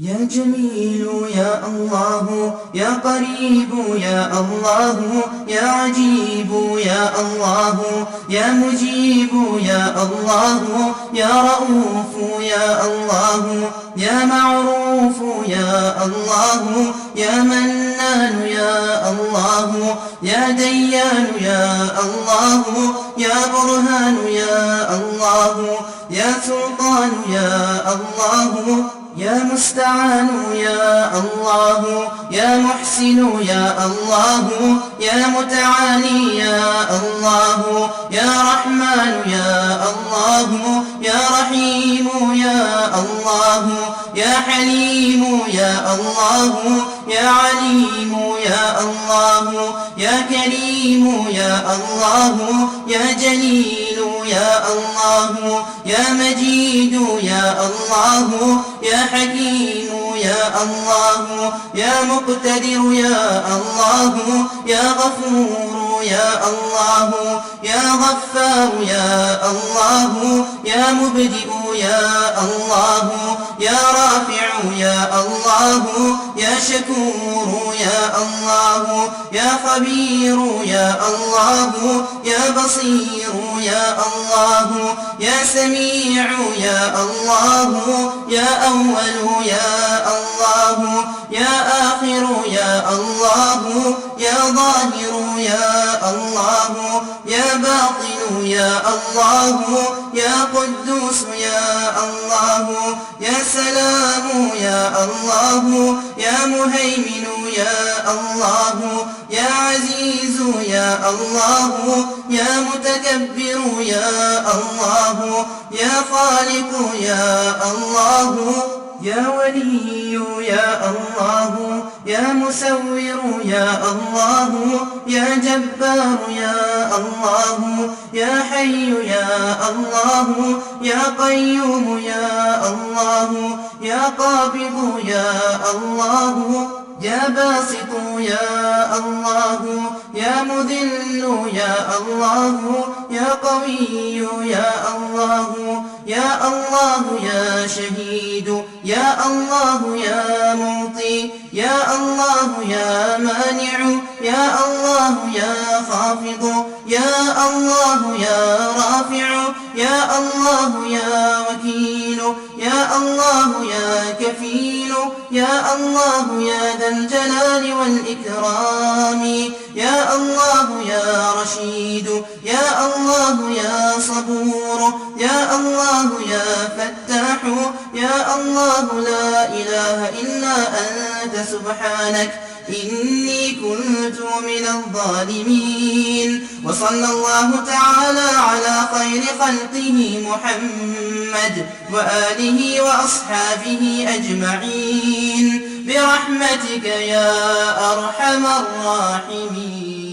يا جميل يا الله يا قريب يا الله يا عجيب يا الله يا مجيب يا الله يا رؤوف يا الله يا معروف يا الله يا منان يا الله يا ديان يا الله يا برهان يا الله يا سلطان يا الله يا مستعان يا الله يا محسن يا الله يا متعالي يا الله يا رحمن يا الله يا رحيم يا الله يا حليم يا الله يا عليم يا الله يا كريم يا الله يا جليل يا الله يا مجيد يا الله يا حكيم يا الله يا مقتدر يا الله يا غفور يا الله يا غفار يا الله يا مبدئ يا الله يا رافع يا الله يا شكور يا الله يا خبير يا الله يا بصير يا الله يا سميع يا الله يا أول يا الله يا آخر يا الله يا ظاهر يا الله يا باطن يا الله يا قدوس يا الله يا سلام يا الله يا مهيمن يا الله يا عزيز يا الله يا متكبر يا الله يا خالق يا الله يا ولي يا الله يا مسور يا الله يا جبار يا الله يا حي يا الله يا قيوم يا الله يا قابض يا الله يا باسط يا الله يا مذل يا الله يا قوي يا الله يا الله يا شهيد يا الله يا معطي يا الله يا مانع يا الله يا خافض يا الله يا رافع يا الله يا وكيل يا الله يا كفيل يا الله يا ذا الجلال والإكرام يا الله يا رشيد يا الله يا صبور يا الله يا فتاح يا الله لا إله إلا أنت سبحانك إني كنت من الظالمين. وصلى الله تعالى على خير خلقه محمد وآله وأصحابه أجمعين برحمتك يا أرحم الراحمين.